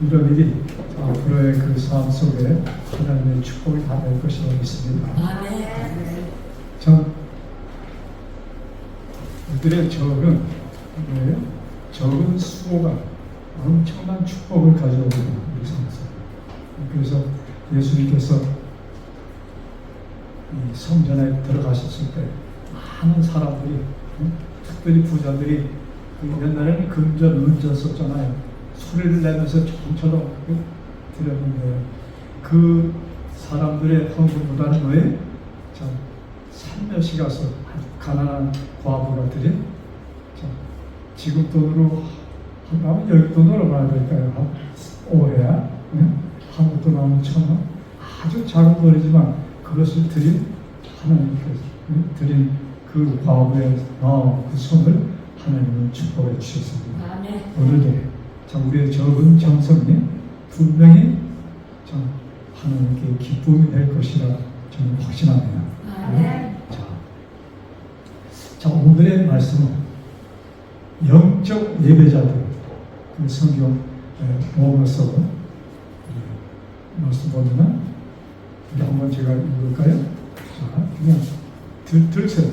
이런 일이 앞으로의 그 삶 속에 하나님의 축복이 받을 것이라고 믿습니다. 전 우리들의 적은 뭐예요? 적은 수고가 엄청난 축복을 가져오는 우리 삶 속에. 그래서 예수님께서 이 성전에 들어가셨을 때 많은 사람들이, 특별히 부자들이, 옛날에는 금전, 은전 썼잖아요. 소리를 내면서 조금처럼 드렸는데, 그 사람들의 헌금보다는 왜? 살며시 가서 가난한 과부가 드린, 지금 돈으로 한다면 여기 돈으로 얼마나 될까요? 한 5회야? 한국 돈 하면 1,000원? 아주 작은 돈이지만 그것을 드린, 하나님께서 드린 그 과부의 그 손을 하나님은 축복해 주셨습니다. 오늘도 우리의 적은 정성이 분명히 하나님께 기쁨이 될 것이라 저는 확신합니다. 자, 오늘의 말씀은 영적 예배자들, 그 성경 로마서 말씀 보면은 한번 제가 읽을까요? 자, 그냥 들으세요.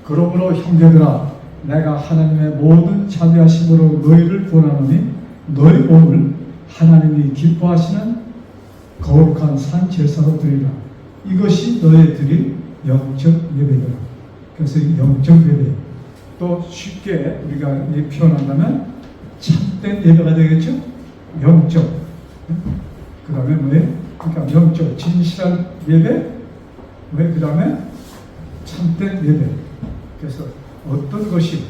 그러므로 형제들아, 내가 하나님의 모든 자비하심으로 너희를 권하노니 너희 몸을 하나님이 기뻐하시는 거룩한 산 제사로 드리라. 이것이 너희 드릴 영적 예배다. 그래서 영적 예배, 또 쉽게 우리가 표현한다면 참된 예배가 되겠죠? 영적. 그 다음에 뭐예요? 그러니까 영적, 진실한 예배, 그 다음에 참된 예배. 그래서 어떤 것이,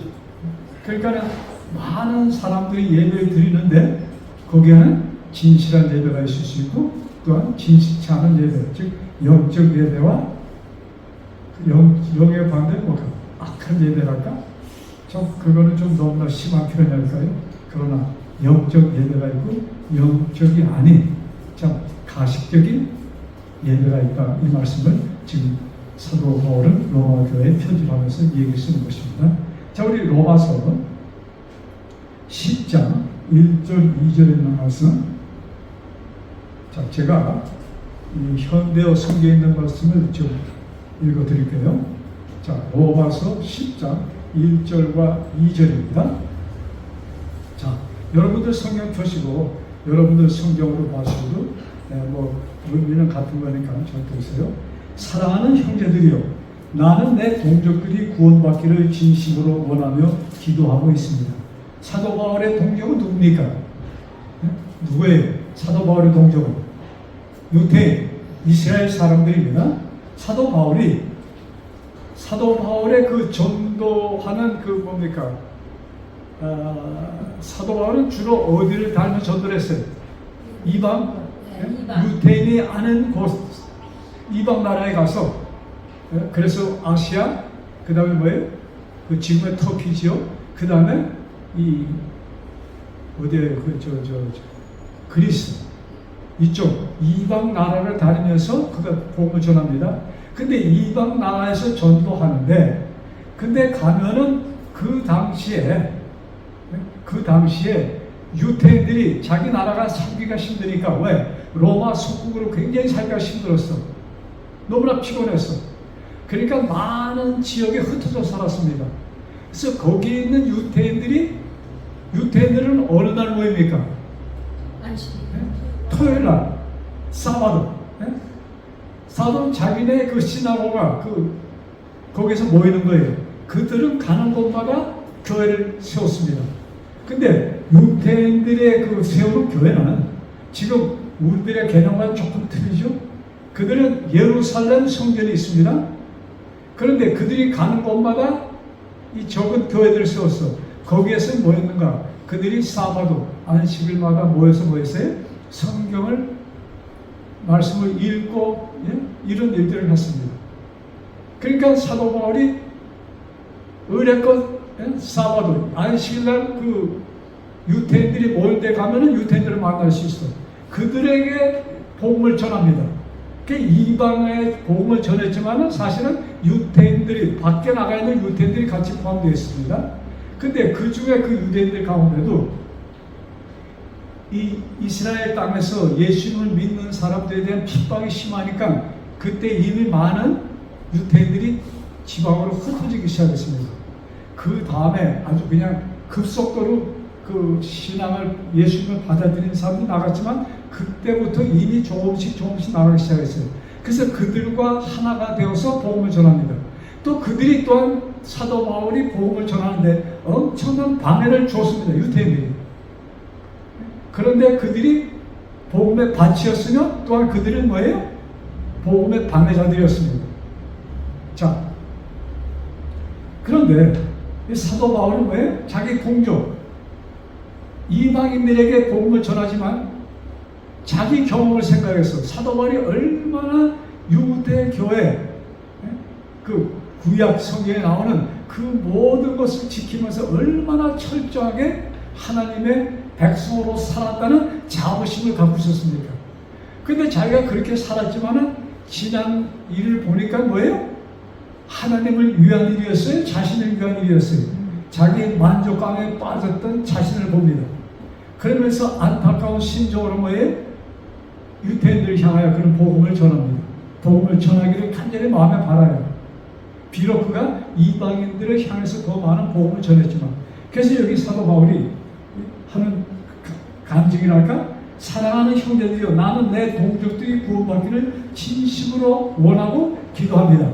그러니까 많은 사람들이 예배를 드리는데 거기에는 진실한 예배가 있을 수 있고, 또한 진실치 않은 예배, 즉 영적 예배와 영의 반대 악한 예배랄까? 그거는 좀 너무나 심한 표현일까요? 그러나 영적 예배가 있고 영적이 아닌 가식적인 예배가 있다. 이 말씀을 지금 사도 바울은 로마 교회에 편집하면서 얘기 쓰는 것입니다. 자, 우리 로마서 10장 1절 2절에 있는 말씀. 자, 제가 이 현대어 성경에 있는 말씀을 좀 읽어드릴게요. 자, 로마서 10장 1절과 2절입니다. 자, 여러분들 성경 펴시고 여러분들 성경으로 봐주셔도 의미는 같은 거니까 잘 보세요. 사랑하는 형제들이여, 나는 내 동족들이 구원받기를 진심으로 원하며 기도하고 있습니다. 사도 바울의 동족은 누굽니까? 누구예요? 사도 바울의 동족은 유대인, 이스라엘 사람들입니다. 사도 바울의 그 전도하는 그 뭡니까? 사도 바울은 주로 어디를 다니며 전도를 했어요? 이방? 유대인이 아는 곳, 이방 나라에 가서, 그래서 아시아, 그 다음에 뭐예요? 그 지금의 터키지요? 그 다음에 어디에 그리스, 이쪽 이방 나라를 다니면서 그가 복음을 전합니다. 근데 이방 나라에서 전도하는데, 근데 가면은 그 당시에 유대인들이 자기 나라가 살기가 힘드니까, 왜? 로마 속국으로 굉장히 살기가 힘들었어. 너무나 피곤했어. 그러니까 많은 지역에 흩어져 살았습니다. 그래서 거기에 있는 유대인들은 어느 날 모입니까? 토요일 날, 사바도. 사바도 자기네 그 시나고가 거기서 모이는 거예요. 그들은 가는 곳마다 교회를 세웠습니다. 근데 유대인들의 그 세우는 교회는 지금 우리들의 개념과 조금 틀리죠? 그들은 예루살렘 성전이 있습니다. 그런데 그들이 가는 곳마다 이 적은 교회들을 세웠어. 거기에서 뭐 했는가? 그들이 사바도, 안식일마다 모여서 뭐 했어요? 성경을, 말씀을 읽고, 이런 일들을 했습니다. 그러니까 사도 바울이 의례껏 사바도, 안식일날 그 유대인들이 모일 때 가면은 유대인들을 만날 수 있어. 그들에게 복음을 전합니다. 이방에 복음을 전했지만은 사실은 유대인들이, 밖에 나가 있는 유대인들이 같이 포함되어 있습니다. 근데 그 중에 그 유대인들 가운데도 이 이스라엘 땅에서 예수님을 믿는 사람들에 대한 핍박이 심하니까 그때 이미 많은 유대인들이 지방으로 흩어지기 시작했습니다. 그 다음에 아주 그냥 급속도로 그 신앙을 예수님을 받아들인 사람이 나갔지만 그때부터 이미 조금씩 나가기 시작했어요. 그래서 그들과 하나가 되어서 복음을 전합니다. 또 그들이 또한 사도 바울이 복음을 전하는데 엄청난 방해를 줬습니다. 유대인들이. 그런데 그들이 복음의 밭이었으며 또한 그들은 뭐예요? 복음의 방해자들이었습니다. 자, 그런데 이 사도 바울은 뭐예요? 자기 동족 이방인들에게 복음을 전하지만 자기 경험을 생각해서 사도 바울이 얼마나 유대 교회 그 구약 성경에 나오는 그 모든 것을 지키면서 얼마나 철저하게 하나님의 백성으로 살았다는 자부심을 갖고 있었습니까? 근데 자기가 그렇게 살았지만은 지난 일을 보니까 뭐예요? 하나님을 위한 일이었어요? 자신을 위한 일이었어요? 자기 만족감에 빠졌던 자신을 봅니다. 그러면서 안타까운 심정으로 뭐예요? 유대인들을 향하여 그런 복음을 전합니다. 복음을 전하기를 간절히 마음에 바라요. 비록 그가 이방인들을 향해서 더 많은 복음을 전했지만, 그래서 여기 사도 바울이 하는 간증이랄까? 사랑하는 형제들이여, 나는 내 동족들이 구원받기를 진심으로 원하고 기도합니다.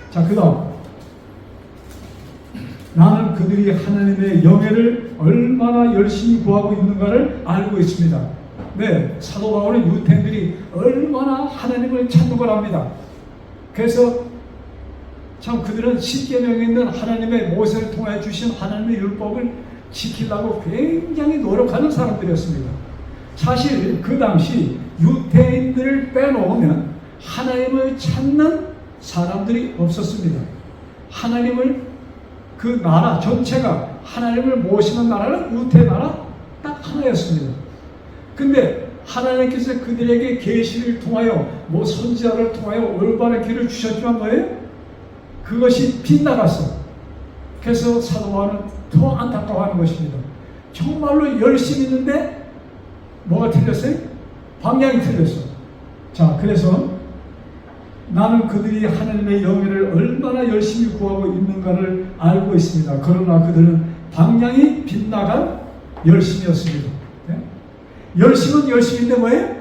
자, 그 다음 나는 그들이 하나님의 영예를 얼마나 열심히 구하고 있는가를 알고 있습니다. 네, 사도 바울은 유대인들이 얼마나 하나님을 찾는 걸 압니다. 그래서 참 그들은 십계명에 있는 하나님의 모세를 통해 주신 하나님의 율법을 지키려고 굉장히 노력하는 사람들이었습니다. 사실 그 당시 유대인들을 빼놓으면 하나님을 찾는 사람들이 없었습니다. 하나님을 그 나라 전체가 하나님을 모시는 나라는 유대 나라 딱 하나였습니다. 근데 하나님께서 그들에게 계시를 통하여 뭐 선지자를 통하여 올바른 길을 주셨지만 뭐예요? 그것이 빗나갔어. 그래서 사도 바울은 더 안타까워하는 것입니다. 정말로 열심히 있는데 뭐가 틀렸어요? 방향이 틀렸어. 자, 그래서 나는 그들이 하나님의 영예를 얼마나 열심히 구하고 있는가를 알고 있습니다. 그러나 그들은 방향이 빗나간 열심이었습니다. 네? 열심은 열심인데 뭐예요?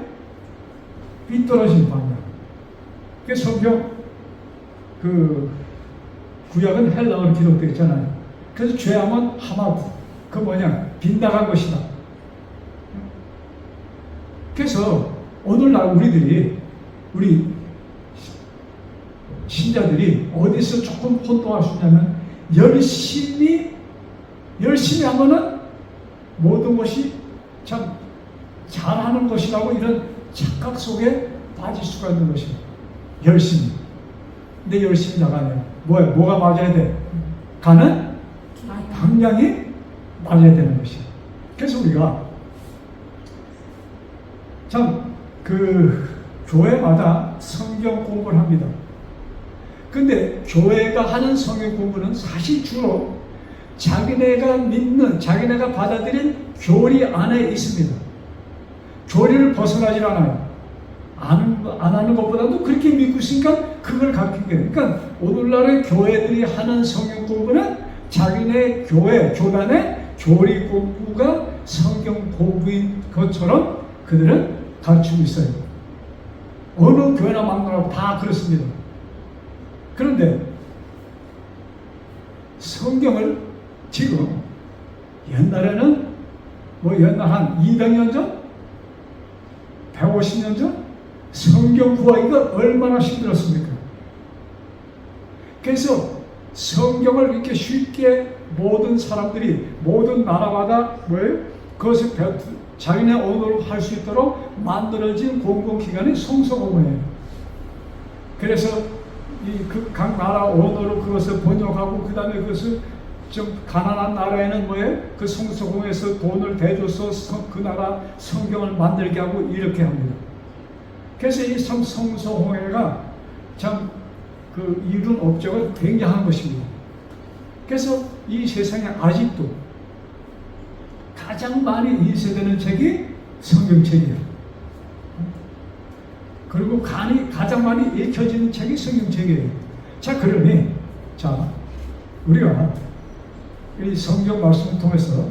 빗떨어진 방향. 그 성경 구약은 헬라어로 기록되어 있잖아요. 그래서 죄하면 하마드, 그 뭐냐? 빗나간 것이다. 그래서 오늘날 우리 신자들이 어디서 조금 혼동할 수 있냐면 열심히 하면은 모든 것이 참 잘하는 것이라고 이런 착각 속에 빠질 수가 있는 것이에요. 열심히. 근데 열심히 나가면 뭐가 맞아야 돼? 가는 방향이 맞아야 되는 것이에요. 그래서 우리가 참 교회마다 성경 공부를 합니다. 근데 교회가 하는 성경 공부는 사실 주로 자기네가 믿는, 자기네가 받아들인 교리 안에 있습니다. 교리를 벗어나질 않아요. 안 하는 것보다도 그렇게 믿고 있으니까 그걸 가르친 거예요. 그러니까 오늘날의 교회들이 하는 성경 공부는 자기네 교단의 교리 공부가 성경 공부인 것처럼 그들은 가르치고 있어요. 어느 교회나 막론하고 다 그렇습니다. 그런데 성경을 지금 옛날에는 옛날 한 200년 전? 150년 전? 성경 구하기가 얼마나 힘들었습니까? 그래서 성경을 이렇게 쉽게 모든 사람들이 모든 나라마다 그것을 자기네 언어로 할 수 있도록 만들어진 공공기관이 성서공회예요. 그래서 각 나라 언어로 그것을 번역하고 그 다음에 그것을 좀 가난한 나라에는 그 성서공회에서 돈을 대줘서 그 나라 성경을 만들게 하고 이렇게 합니다. 그래서 이 성서공회가 참 이룬 업적은 굉장한 것입니다. 그래서 이 세상에 아직도 가장 많이 인쇄되는 책이 성경책이에요. 그리고 가장 많이 읽혀지는 책이 성경책이에요. 자, 그러니, 자, 우리가 이 성경 말씀을 통해서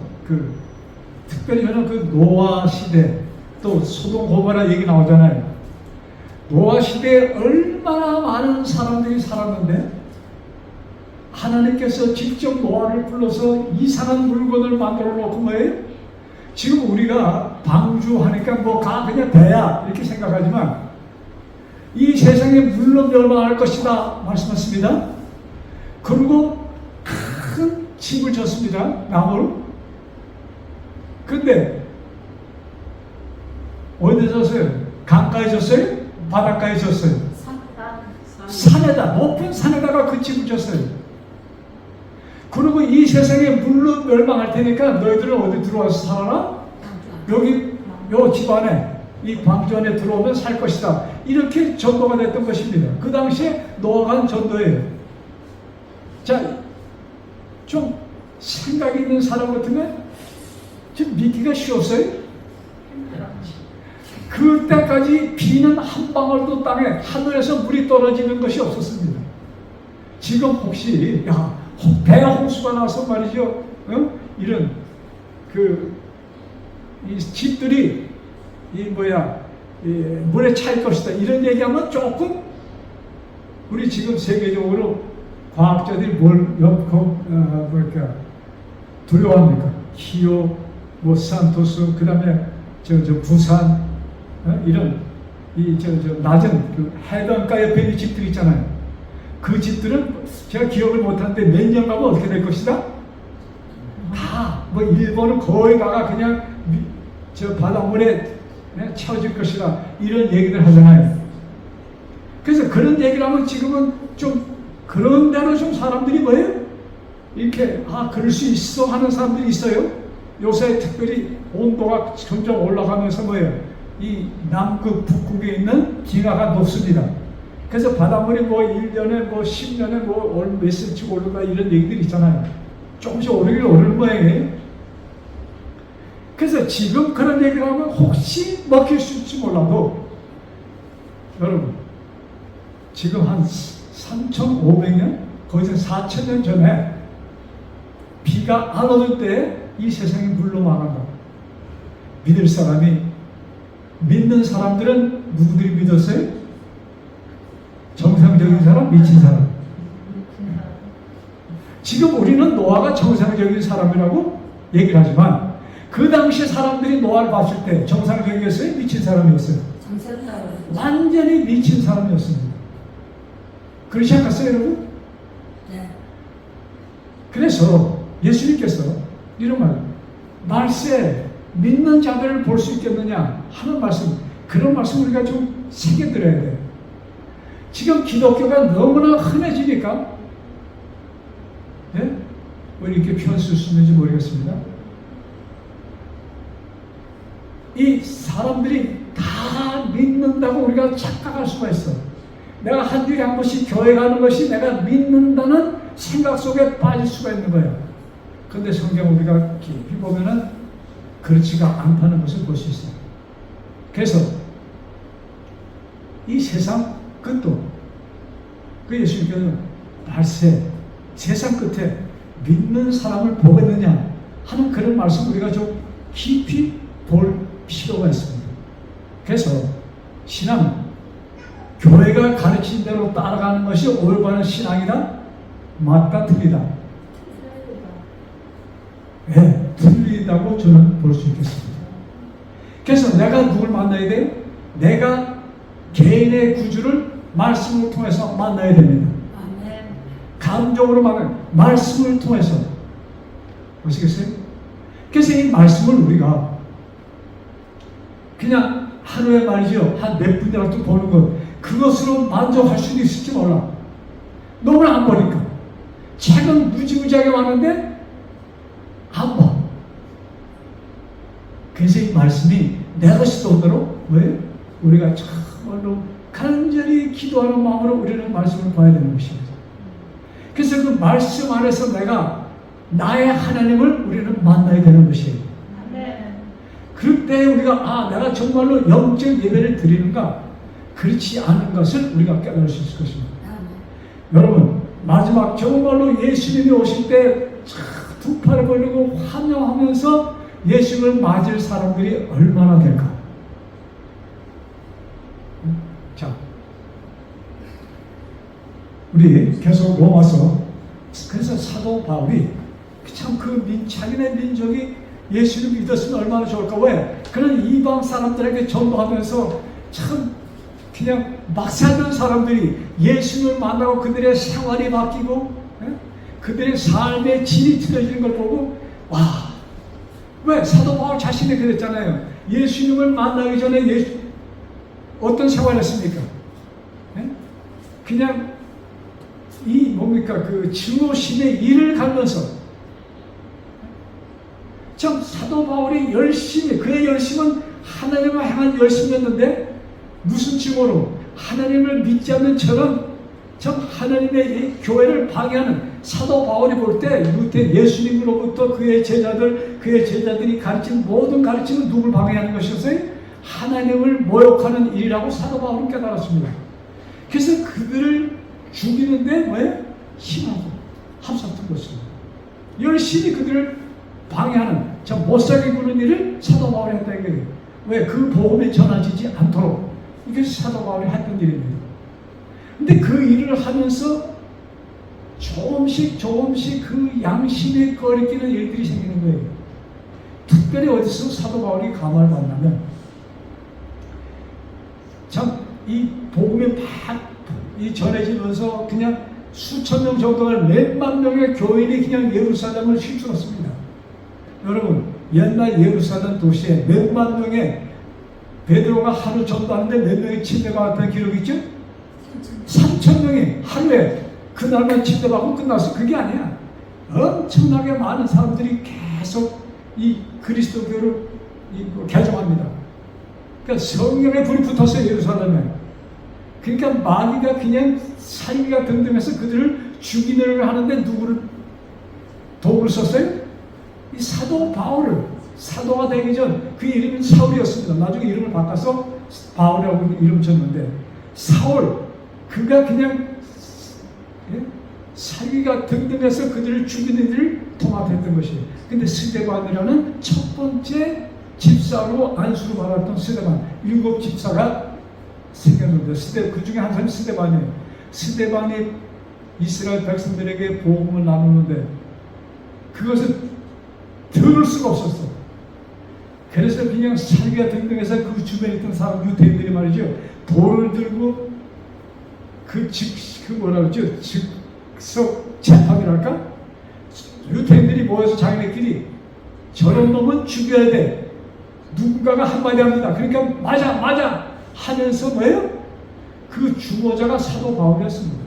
특별히 저는 노아 시대, 또 소돔 고모라 얘기 나오잖아요. 노아 시대에 얼마나 많은 사람들이 살았는데, 하나님께서 직접 노아를 불러서 이상한 물건을 만들어 놓고 뭐예요? 지금 우리가 방주하니까 그냥 배야 이렇게 생각하지만, 이 세상에 물로 멸망할 것이다 말씀하십니다. 그리고 큰 집을 졌습니다. 나무로. 근데 어디에 졌어요? 강가에 졌어요? 바닷가에 졌어요? 산에다, 높은 산에다가 그 집을 졌어요. 그리고 이 세상에 물로 멸망할 테니까 너희들은 어디 들어와서 살아라? 여기 요 집안에, 이 광주 안에 들어오면 살 것이다. 이렇게 전도가 됐던 것입니다. 그 당시에 노아가 한 전도예요. 자, 좀 생각이 있는 사람 같으면 좀 믿기가 쉬웠어요? 그때까지 비는 한 방울도 땅에 하늘에서 물이 떨어지는 것이 없었습니다. 지금 혹시 대홍수가 나서 말이죠, 이런 이 집들이 물에 차일 것이다 이런 얘기하면 조금 우리 지금 세계적으로 과학자들이 두려워합니까? 기호, 산토스, 그 다음에 부산, 이런 낮은 해변가 옆에 있는 집들 있잖아요. 그 집들은 제가 기억을 못하는데 몇 년 가면 어떻게 될 것이다? 다 일본은 거의 다가 그냥 바닷물에 채워질 것이다 이런 얘기들 하잖아요. 그래서 그런 얘기를 하면 지금은 좀 그런 대로 좀 사람들이 이렇게 그럴 수 있어 하는 사람들이 있어요. 요새 특별히 온도가 점점 올라가면서 이 남극 북극에 있는 기하가 높습니다. 그래서 바닷물이 1년에 10년에 몇 cm 오르다 이런 얘기들이 있잖아요. 조금씩 오르는 모양이에요. 그래서 지금 그런 얘기를 하면 혹시 먹힐 수 있을지 몰라도, 여러분, 지금 한 3,500년, 거의 4,000년 전에 비가 안 오는 때 이 세상이 물로 망한다. 믿는 사람들은 누구들이 믿었어요? 정상적인 사람, 미친 사람. 지금 우리는 노아가 정상적인 사람이라고 얘기를 하지만, 그 당시 사람들이 노아를 봤을 때 정상적이었어요? 미친 사람이었어요? 완전히 미친 사람이었습니다. 그렇지 않겠어요, 여러분? 네. 그래서 예수님께서 이런 말세 믿는 자들을 볼 수 있겠느냐 하는 말씀, 그런 말씀 우리가 좀 새겨들어야 돼요. 지금 기독교가 너무나 흔해지니까, 네? 왜 이렇게 표현 쓸 수 있는지 모르겠습니다. 이 사람들이 다 믿는다고 우리가 착각할 수가 있어. 내가 한 주일에 한 번씩 교회 가는 것이 내가 믿는다는 생각 속에 빠질 수가 있는 거예요. 그런데 성경 우리가 깊이 보면은 그렇지가 않다는 것을 볼 수 있어요. 그래서 이 세상 끝도 예수님께서는 말세 세상 끝에 믿는 사람을 보겠느냐 하는 그런 말씀 우리가 좀 깊이 볼 필요가 있습니다. 그래서 신앙은 교회가 가르친 대로 따라가는 것이 올바른 신앙이다? 맞다, 틀리다? 네, 틀리다고 저는 볼 수 있겠습니다. 그래서 내가 누굴 만나야 돼요? 내가 개인의 구주를 말씀을 통해서 만나야 됩니다. 감정으로 만나요. 말씀을 통해서. 보시겠어요? 그래서 이 말씀을 우리가 그냥 하루에 말이죠. 한 몇 분이라도 보는 것, 그것으로 만족할 수도 있을지 몰라. 너무나 안 보니까. 책은 무지무지하게 많은데 안 봐. 그래서 이 말씀이 내 것이 되도록 왜? 우리가 정말로 간절히 기도하는 마음으로 우리는 말씀을 봐야 되는 것입니다. 그래서 그 말씀 안에서 내가 나의 하나님을 우리는 만나야 되는 것이에요. 그럴 때 우리가 내가 정말로 영적 예배를 드리는가? 그렇지 않은 것을 우리가 깨달을 수 있을 것입니다. 여러분, 마지막 정말로 예수님이 오실 때 두 팔을 벌리고 환영하면서 예수님을 맞을 사람들이 얼마나 될까? 자, 우리 계속 로마서, 그래서 사도 바울이 참 자기네 민족이 예수를 믿었으면 얼마나 좋을까? 왜? 그런 이방 사람들에게 전도하면서 참 그냥 막 살던 사람들이 예수를 만나고 그들의 생활이 바뀌고 그들의 삶의 질이 틀어지는 걸 보고 왜? 사도 바울 자신이 그랬잖아요. 예수님을 만나기 전에 어떤 생활을 했습니까? 그냥 그 증오심의 일을 가면서 참 사도 바울이 그의 열심은 하나님을 향한 열심이었는데 무슨 증오로? 하나님을 믿지 않는 저런 참 하나님의 교회를 방해하는 사도 바울이 볼 때 예수님으로부터 그의 제자들이 가르친 모든 가르침은 누굴 방해하는 것이었어요? 하나님을 모욕하는 일이라고 사도 바울은 깨달았습니다. 그래서 그들을 죽이는데 왜? 힘하고 합석한 것입니다. 열심히 그들을 방해하는 참 못살게 구는 일을 사도 바울이 했다 이거예요. 왜? 그 복음이 전해지지 않도록. 이게 사도 바울이 했던 일입니다. 근데 그 일을 하면서 조금씩 그 양심에 거리끼는 일들이 생기는 거예요. 특별히 어디서 사도 바울이 감화를 받냐면 참 이 복음이 막 전해지면서 그냥 수천 명 정도가 몇만 명의 교인이 그냥 예루살렘을 휩쓸었습니다. 여러분, 옛날 예루살렘 도시에 몇만 명의 베드로가 하루 전도하는데 몇 명이 침례가 왔다는 기록이 있죠? 3,000명이 하루에 그날만 침례받고 끝났어. 그게 아니야. 엄청나게 많은 사람들이 계속 이 그리스도교를 개종합니다. 그러니까 성령의 불이 붙었어요, 예루살렘에. 그러니까 마귀가 그냥 살기가 등등해서 그들을 죽이려고 하는데 누구를 도구를 썼어요? 이 사도 바울을. 사도가 되기 전 그 이름은 사울이었습니다. 나중에 이름을 바꿔서 바울이라고 이름 줬는데 사울, 그가 그냥 살기가 등등해서 그들을 죽이는 일을 통합했던 것이에요. 근데 스데반이라는 첫 번째 집사로 안수를 받았던 스데반, 7 집사가 생겼는데 그 중에 한 사람이 스데반이에요. 스데반이 이스라엘 백성들에게 복음을 나누는데 그것을 들을 수가 없었어. 그래서 그냥 살기가 등등해서 그 주변에 있던 사람 유대인들이 말이죠, 돌을 들고 즉석 재판이랄까? 유대인들이 모여서 자기네끼리 저런 놈은 죽여야 돼. 누군가가 한마디 합니다. 그러니까 맞아 하면서 뭐예요? 그 주모자가 사도 바울이었습니다.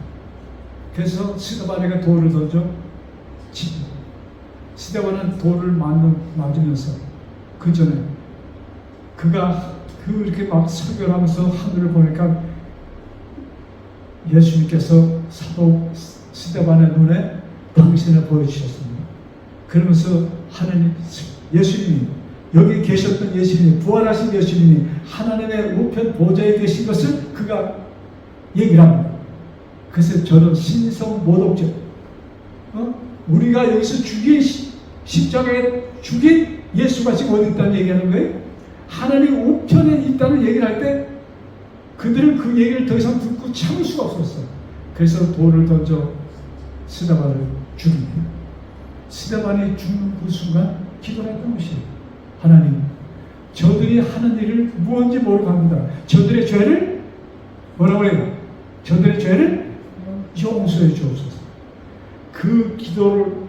그래서 스데반에게 돌을 던져 치고, 스데반은 돌을 맞으면서 그 전에 그가 이렇게 막 설교하면서 하늘을 보니까 예수님께서 사도 스데반의 눈에 당신을 보여주셨습니다. 그러면서 예수님이, 여기 계셨던 예수님이, 부활하신 예수님이 하나님의 우편 보좌에 계신 것을 그가 얘기를 합니다. 그래서 저는 신성모독죄, 우리가 여기서 십자가에 죽인 예수가 지금 어디 있다는 얘기하는 거예요? 하나님 우편에 있다는 얘기를 할 때 그들은 그 얘기를 더 이상 듣고 참을 수가 없었어요. 그래서 돌을 던져 스데반을 죽입니다. 스데반이 죽는 그 순간 기도를 했던 것이에요. 하나님, 저들이 하는 일을 무엇인지 모르고 합니다. 저들의 죄를 뭐라고 해요? 저들의 죄를 용서해 주옵소서. 그 기도를,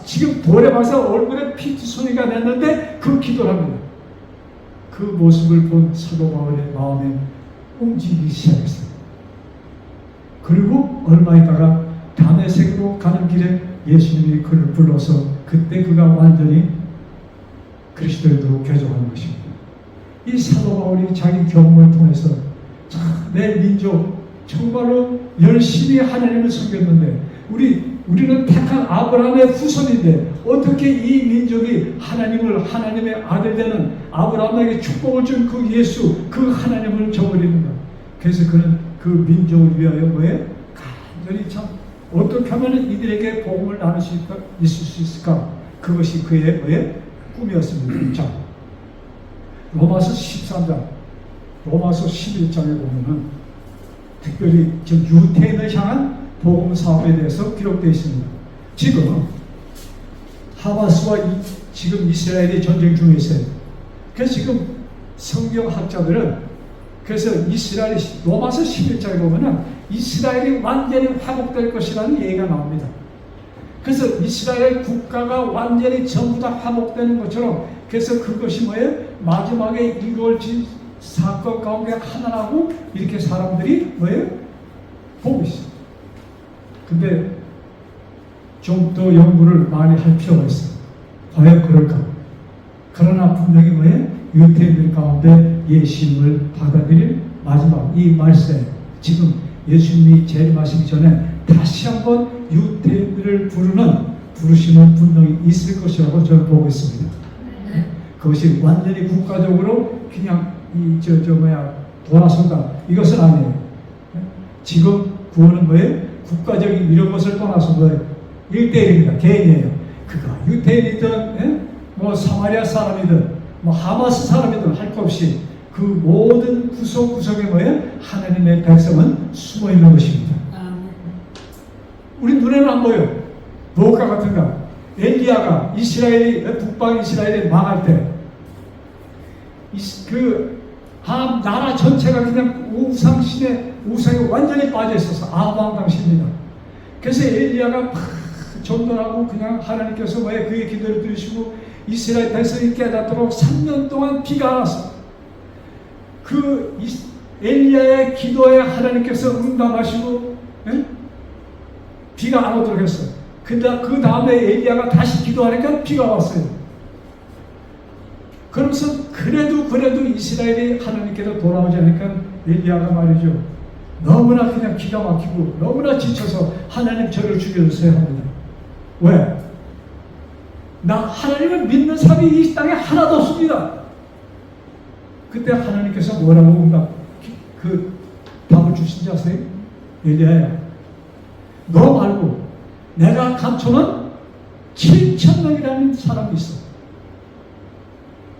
지금 돌에 박사 얼굴에 피투성이가 났는데 그 기도를 합니다. 그 모습을 본 사도 바울의 마음에 움직이기 시작했어요. 그리고 얼마 있다가 다메섹으로 가는 길에 예수님이 그를 불러서 그때 그가 완전히 그리스도인으로 개종하는 것입니다. 이 사도 바울이 자기 경험을 통해서 내 민족 정말로 열심히 하나님을 섬겼는데 우리 우리는 택한 아브라함의 후손인데 어떻게 이 민족이 하나님의 아들 되는 아브라함에게 축복을 준 그 예수, 그 하나님을 저버리는가? 그래서 그는 그 민족을 위하여 뭐에 간절히 참 어떻게 하면 이들에게 복음을 나눌 수 있을 수 있을까? 그것이 그의 뭐에 꿈이었습니다. 자, 로마서 13장, 로마서 11장에 보면은 특별히 저 유태인을 향한 복음 사업에 대해서 기록되어 있습니다. 지금 하마스와 지금 이스라엘이 전쟁 중에 있어요. 그래서 지금 성경학자들은 그래서 이스라엘이 로마서 11장에 보면은 이스라엘이 완전히 화목될 것이라는 얘기가 나옵니다. 그래서 이스라엘 국가가 완전히 전부 다 화목되는 것처럼 그래서 그것이 뭐예요? 마지막에 이루어질 사건 가운데 하나라고 이렇게 사람들이 뭐예요? 보고 있어요. 근데 좀 더 연구를 많이 할 필요가 있어요. 과연 그럴까? 그러나 분명히 뭐예요? 유태인들 가운데 예수님을 받아들일 마지막 이 말세, 지금 예수님이 재림하시기 전에 다시 한번 유태인들을 부르시는 분명히 있을 것이라고 저는 보고 있습니다. 그것이 완전히 국가적으로 그냥 돌아선다, 이것은 아니에요. 지금 구원은 뭐예요? 국가적인 이런 것을 떠나서 뭐예요? 1대1입니다. 개인이에요. 그가 유태인이든 뭐 사마리아 사람이든 뭐 하마스 사람이든 할 것 없이 그 모든 구석구석에 뭐예요? 하나님의 백성은 숨어 있는 것입니다. 우리 눈에는 안 보여요. 무엇과 같은가? 엘리야가 북방 이스라엘이 망할 때 나라 전체가 그냥 우상에 완전히 빠져 있어서 아방당시입니다. 그래서 엘리야가 막 전도하고 그냥 하나님께서 왜 그의 기도를 들으시고 이스라엘 백성이 깨닫도록 3년 동안 비가 안 왔어. 그 엘리야의 기도에 하나님께서 응답하시고 비가 안 오도록 했어요. 그 다음에 엘리야가 다시 기도하니까 비가 왔어요. 그러면서 그래도 이스라엘이 하나님께로 돌아오지 않으니까 엘리야가 말이죠. 너무나 그냥 기가 막히고 너무나 지쳐서 하나님 저를 죽여주세요 합니다. 왜? 나 하나님을 믿는 사람이 이 땅에 하나도 없습니다. 그때 하나님께서 뭐라고 답을 주신지 아세요? 엘리야야, 너 말고 내가 감춰놓은 7,000명이라는 사람이 있어.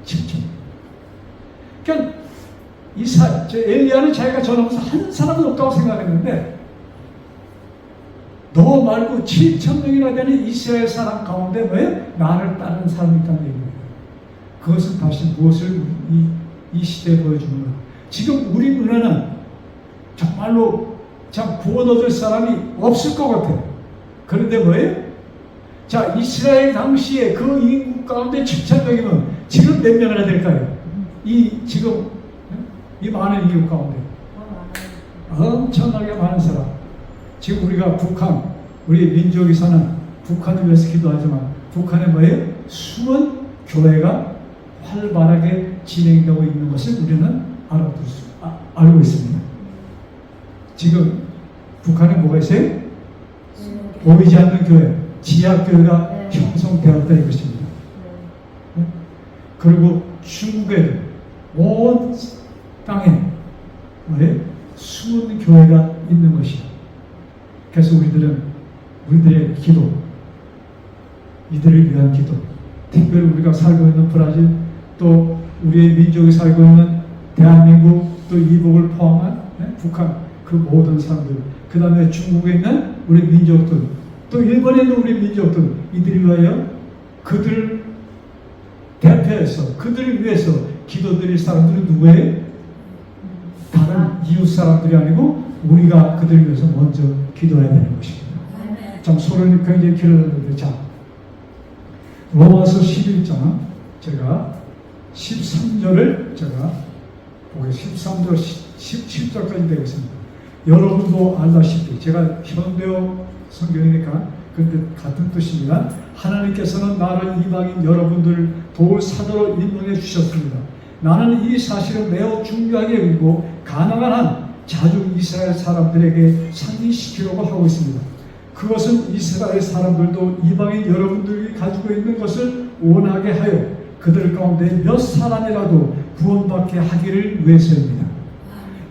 7,000명. 그러니까 엘리야는 자기가 전하면서 한 사람도 없다고 생각했는데 너 말고 7,000명이나 되는 이스라엘 사람 가운데 왜 나를 따르는 사람이 있다는 얘기입니다. 그것은 다시 무엇을 이 시대에 보여주는가? 지금 우리 눈에는 정말로 참 구원 얻을 사람이 없을 것 같아요. 그런데 뭐예요? 자, 이스라엘 당시에 그 인구 가운데 7,000명이면 지금 몇 명이나 될까요? 이 많은 인구 가운데 엄청나게 많은 사람. 지금 우리가 우리 민족이 사는 북한을 위해서 기도하지만 북한에 뭐예요? 숨은 교회가 활발하게 진행되고 있는 것을 우리는 알고 있습니다. 지금 북한에 뭐가 있어요? 보이지 않는 교회, 지하교회가 형성되었다 이것입니다. 그리고 중국에도 온 땅에 뭐예요? 숨은 교회가 있는 것이에요. 그래서 우리들의 기도, 이들을 위한 기도, 특별히 우리가 살고 있는 브라질, 또 우리의 민족이 살고 있는 대한민국, 또 이북을 포함한 북한, 그 모든 사람들, 그 다음에 중국에 있는 우리 민족들, 또 일본에 있는 우리 민족들, 이들을 위하여 그들을 대표해서 그들을 위해서 기도드릴 사람들은 누구예요? 다른 이웃 사람들이 아니고 우리가 그들을 위해서 먼저 기도해야 되는 것입니다. 참 소론이 굉장히 길어졌는데, 자, 로마서 11장 제가 13절을 보게 13절 17절까지 되겠습니다. 여러분도 알다시피 제가 현대어 성경이니까 근데 같은 뜻입니다. 하나님께서는 나를 이방인 여러분들을 도울 사도로 임명해 주셨습니다. 나는 이 사실을 매우 중요하게 여기고 가능한 한 자주 이스라엘 사람들에게 상기시키려고 하고 있습니다. 그것은 이스라엘 사람들도 이방인 여러분들이 가지고 있는 것을 원하게 하여 그들 가운데 몇 사람이라도 구원받게 하기를 위해서입니다.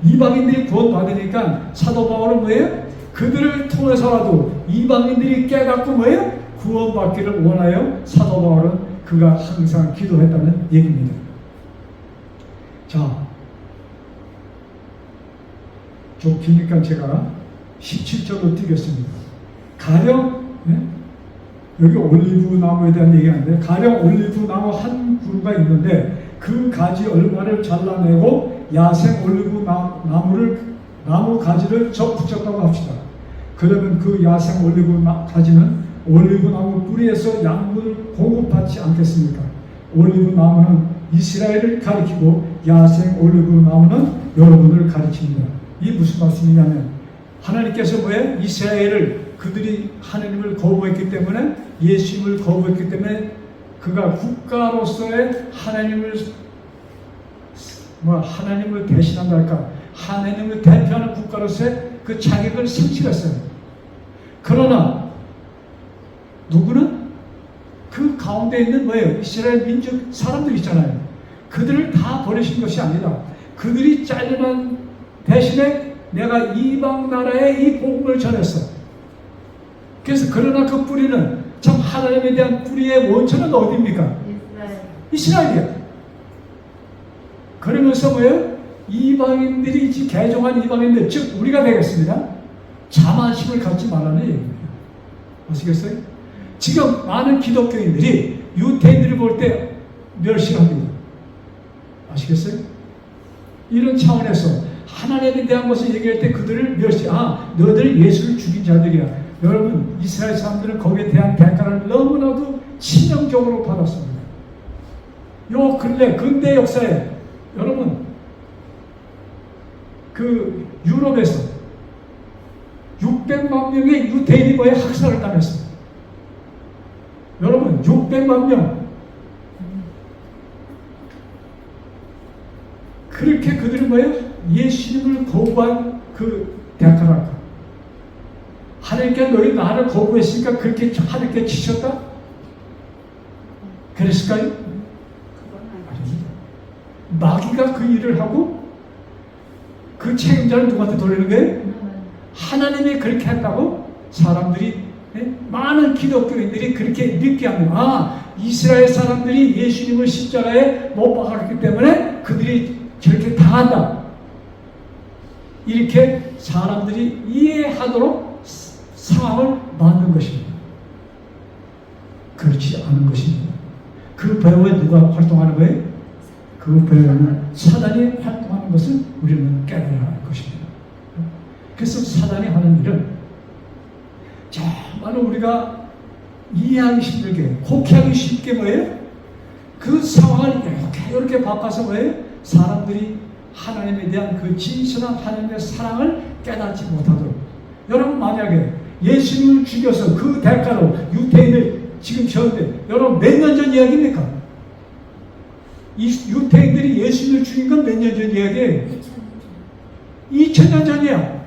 이방인들이 구원받으니까 사도 바울은 뭐예요? 그들을 통해서라도 이방인들이 깨닫고 뭐예요? 구원받기를 원하여 사도 바울은 그가 항상 기도했다는 얘기입니다. 자, 좀 기니까 제가 17절로 뛰겠습니다. 가령 여기 올리브 나무에 대한 얘기하는데, 가령 올리브 나무 한 그루가 있는데 그 가지 얼마를 잘라내고 야생 올리브 나무 가지를 접붙였다고 합시다. 그러면 그 야생 올리브 가지는 올리브 나무 뿌리에서 양분을 공급받지 않겠습니까? 올리브 나무는 이스라엘을 가리키고 야생 올리브 나무는 여러분을 가리킵니다. 이 무슨 말씀이냐면, 하나님께서 뭐예요? 이스라엘을, 그들이 하나님을 거부했기 때문에, 예수님을 거부했기 때문에 그가 국가로서의 하나님을 대신한다 할까, 하나님을 대표하는 국가로서의 그 자격을 상실했어요. 그러나 누구는 그 가운데 있는 뭐예요? 이스라엘 민족 사람들 있잖아요. 그들을 다 버리신 것이 아니라 그들이 잘려난 대신에 내가 이방 나라에 이 복음을 전했어. 그래서 그러나 그 뿌리는, 참 하나님에 대한 뿌리의 원천은 어디입니까? 이스라엘이야. 그러면서 뭐예요? 이방인들이 개종한 이방인들, 즉 우리가 되겠습니다. 자만심을 갖지 말라는 얘기입니다. 아시겠어요? 지금 많은 기독교인들이 유대인들을 볼 때 멸시합니다. 아시겠어요? 이런 차원에서 하나님에 대한 것을 얘기할 때 그들을 너희들 예수를 죽인 자들이야. 여러분, 이스라엘 사람들은 거기에 대한 대가를 너무나도 치명적으로 받았습니다. 요 근대 역사에 여러분, 그 유럽에서 600만 명의 유대인이 학살을 당했습니다. 여러분, 600만 명. 그렇게 그들은 예수님을 거부한 그 대가랄까. 하나님께 너희 나를 거부했으니까 그렇게 하나님께 지쳤다? 그랬을까요? 아닙니다. 마귀가 그 일을 하고 그 책임자를 누구한테 돌리는 거예요? 하나님이 그렇게 했다고 사람들이, 많은 기독교인들이 그렇게 믿게 합니다. 이스라엘 사람들이 예수님을 십자가에 못 박았기 때문에 그들이 저렇게 당한다. 이렇게 사람들이 이해하도록 상황을 만든 것입니다. 그렇지 않은 것입니다. 그 배후에 누가 활동하는 거예요? 그 배후에는 사단이 활동하는 것을 우리는 깨달아야 할 것입니다. 그래서 사단이 하는 일은 정말 우리가 이해하기 힘들게, 곡해하기 쉽게 그 상황을 이렇게 바꿔서 사람들이 하나님에 대한 그 진실한 하나님의 사랑을 깨닫지 못하도록. 여러분, 만약에 예수님을 죽여서 그 대가로 유대인을 지금 지었는데, 여러분 몇 년 전 이야기입니까? 이 유대인들이 예수님을 죽인 건 몇 년 전 이야기예요? 2000년 전이야.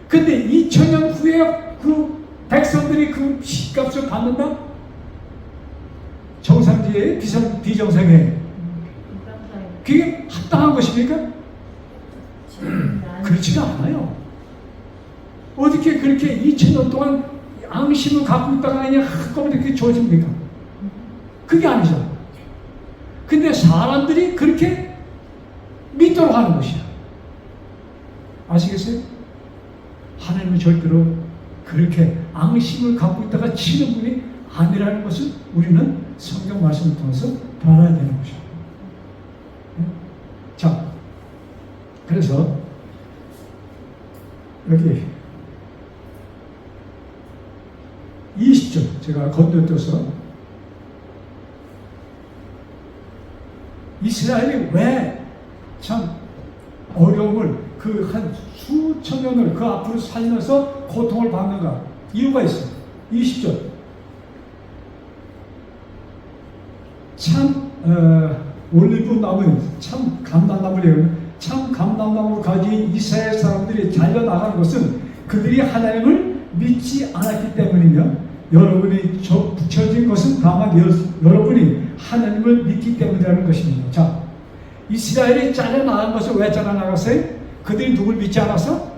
근데 2000년 후에 그 백성들이 그 피값을 받는다? 정상지에 비정상에 그게 합당한 것입니까? 그렇지가 않아요. 어떻게 그렇게 2000년 동안 앙심을 갖고 있다가 그냥 한꺼번에 그렇게 좋아집니까? 그게 아니죠. 근데 사람들이 그렇게 믿도록 하는 것이야. 아시겠어요? 하나님은 절대로 그렇게 앙심을 갖고 있다가 치는 분이 아니라는 것을 우리는 성경 말씀을 통해서 알아야 되는 것입니다. 자, 그래서 여기 20절 제가 건너뛰어서 이스라엘이 왜 참 어려움을 그 한 수천 년을 그 앞으로 살면서 고통을 받는가? 이유가 있어요. 20절 참 올리브 나무, 참 감람나무래요. 참 감람나무 가진 이스라엘 사람들이 잘려나가는 것은 그들이 하나님을 믿지 않았기 때문이며 여러분이 붙여진 것은 다만 여러분이 하나님을 믿기 때문이라는 것입니다. 자, 이스라엘이 잘려나간 것을 왜 잘려나갔어요? 그들이 누굴 믿지 않아서?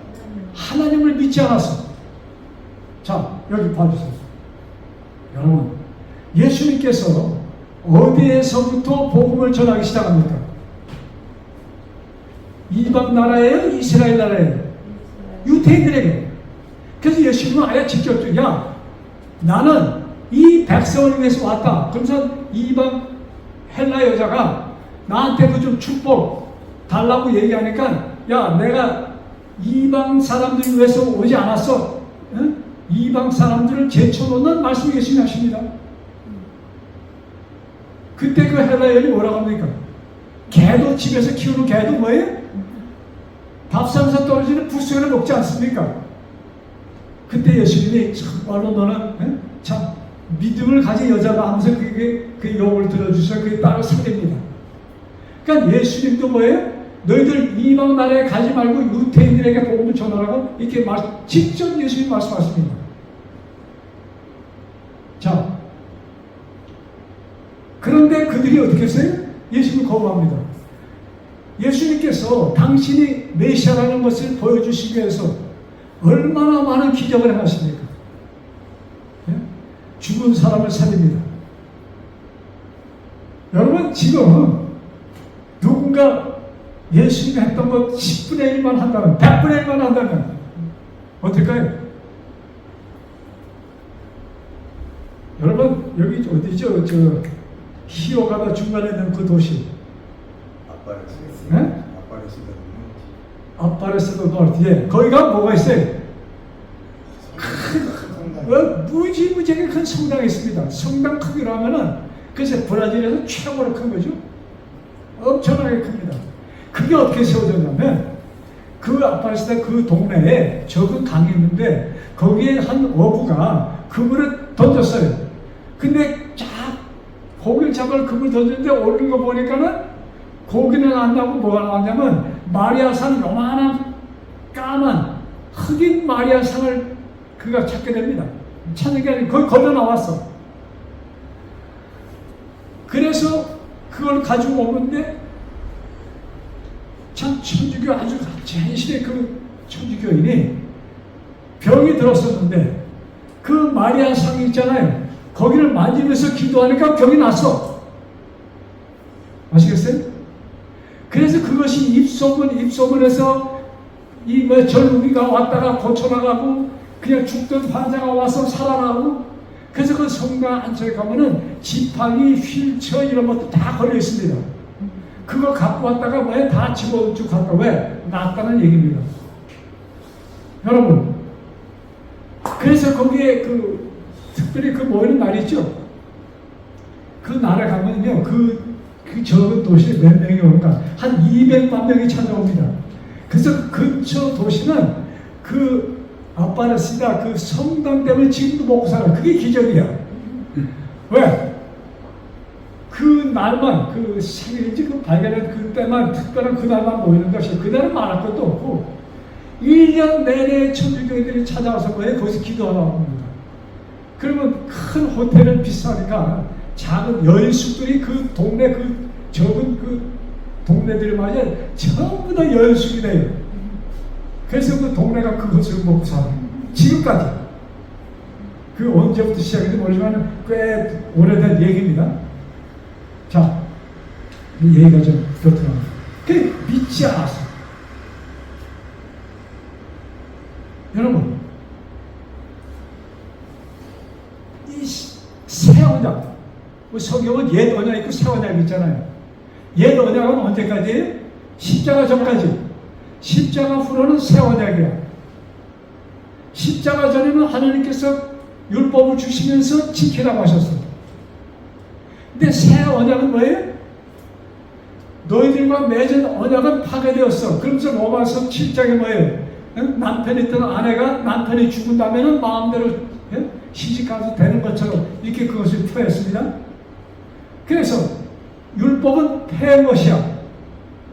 하나님을 믿지 않아서. 자, 여기 봐주세요. 여러분, 예수님께서 어디에서부터 복음을 전하기 시작합니까? 이방 나라예요? 이스라엘 나라예요? 유대인들에게. 그래서 예수님은 아예 직접적으로 야, 나는 이 백성을 위해서 왔다. 그러면서 이방 헬라 여자가 나한테 그 좀 축복 달라고 얘기하니까 야, 내가 이방 사람들 위해서 오지 않았어. 응? 이방 사람들을 제쳐놓는 말씀 예수님이 하십니다. 그때 그 헬라 여인이 뭐라고 합니까? 개도 집에서 키우는 개도 뭐예요? 밥상에서 떨어지는 붓소리를 먹지 않습니까? 그때 예수님이 정말로 너는 참 믿음을 가진 여자가 하면서 그 욕을 들어주셔서 그게 따로 사깁니다. 그러니까 예수님도 뭐예요? 너희들 이방 나라에 가지 말고 유대인들에게 복음을 전하라고 이렇게 직접 예수님 말씀하십니다. 자, 그런데 그들이 어떻게 했어요? 예수님을 거부합니다. 예수님께서 당신이 메시아라는 것을 보여주시기 위해서 얼마나 많은 기적을 행하십니까? 예? 죽은 사람을 살립니다. 여러분, 지금 누군가 예수님이 했던 것 10분의 1만 한다면, 100분의 1만 한다면 어떨까요? 여러분, 여기 어디죠? 히오가다 중간에 있는 그 도시. 아파레스도 노르트. 예. 거기가 뭐가 있어요? 무지무지하게 큰 성당이 있습니다. 성당 크기로 하면은, 그래서 브라질에서 최고로 큰 거죠. 엄청나게 큽니다. 그게 어떻게 세워졌냐면, 그 아파레스다 그 동네에 적은 강이 있는데, 거기에 한 어부가 그물을 던졌어요. 근데 고기를 잡을 그물 던졌는데 올린 거 보니까는 고기는 안 나오고 뭐가 나왔냐면 마리아상 요만한 까만 흑인 마리아상을 그가 찾게 됩니다. 찾는 게 아니고 거기 걸려 나왔어. 그래서 그걸 가지고 오는데 참 천주교 아주 진실의 그 천주교인이 병이 들었었는데 그 마리아상이 있잖아요. 거기를 만지면서 기도하니까 병이 났어. 아시겠어요? 그래서 그것이 입소문에서 이 젊은이가 왔다가 고쳐나가고 그냥 죽던 환자가 와서 살아나고 그래서 그 성당 안쪽에 가면은 지팡이, 휠체어 이런 것도 다 걸려 있습니다. 그거 갖고 왔다가 왜 다 집어주고 갔다. 왜? 낫다는 얘기입니다. 여러분, 그래서 거기에 특별히 모이는 날이 있죠. 그 날에 가면요, 그 적은 도시에 몇 명이 오는가? 한 200만 명이 찾아옵니다. 그래서 근처 도시는 그 아파레스다 그 성당 때문에 지금도 먹고 살아. 그게 기적이야. 왜? 그 날만, 그 생일인지 그 발견한 그때만, 특별한 그 날만 모이는 것이, 그날은 말할 것도 없고, 1년 내내 천주교인들이 찾아와서 거기서 기도하러 옵니다. 그러면 큰 호텔은 비싸니까 작은 여인숙들이 그 동네 적은 동네들이 말이야 전부 다 여인숙이 돼요. 그래서 그 동네가 그것을 먹고 살아요. 지금까지. 그 언제부터 시작인지 모르지만 꽤 오래된 얘기입니다. 자, 이 얘기가 좀 그렇더라고요. 그게 믿지 않았어. 여러분, 새 언약, 성경은 옛 언약 있고 새 언약 있잖아요. 옛 언약은 언제까지예요? 십자가 전까지. 십자가 후로는 새 언약이야. 십자가 전에는 하나님께서 율법을 주시면서 지키라고 하셨어요. 근데 새 언약은 뭐예요? 너희들과 맺은 언약은 파괴되었어. 그러면서 로마서 7장에 뭐예요? 남편이 있던 아내가 남편이 죽은다면 마음대로 시집가도 되는 것처럼 이렇게 그것을 표했습니다. 그래서 율법은 폐한 것이야.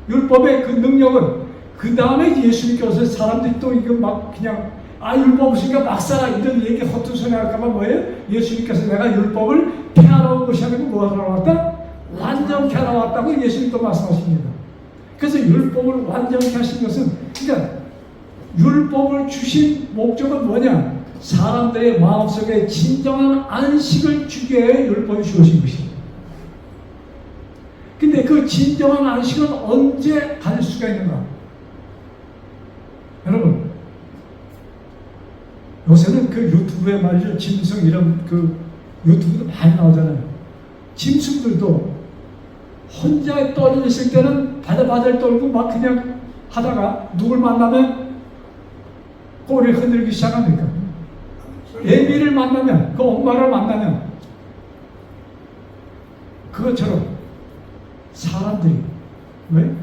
율법의 그 능력은 그 다음에 예수님께서 사람들이 또 이거 막 그냥 율법 없으니까 막 살아 이런 얘기 헛된 소리 할까봐 뭐예요? 예수님께서 내가 율법을 폐하러 온 것이 아니고 뭐 하러 왔다? 완전케 하러 왔다고 예수님도 말씀하십니다. 그래서 율법을 완전케 하신 것은, 그러니까 율법을 주신 목적은 뭐냐? 사람들의 마음속에 진정한 안식을 주기 위해 율법이 주어진 것입니다. 근데 그 진정한 안식은 언제 가질 수가 있는가? 여러분, 요새는 그 유튜브에 말이죠. 짐승 이런 그 유튜브도 많이 나오잖아요. 짐승들도 혼자 떨어져 있을 때는 바들바들 떨고 막 그냥 하다가 누굴 만나면 꼬리를 흔들기 시작합니까? 애비를 만나면, 그 엄마를 만나면, 그것처럼 사람들이 왜?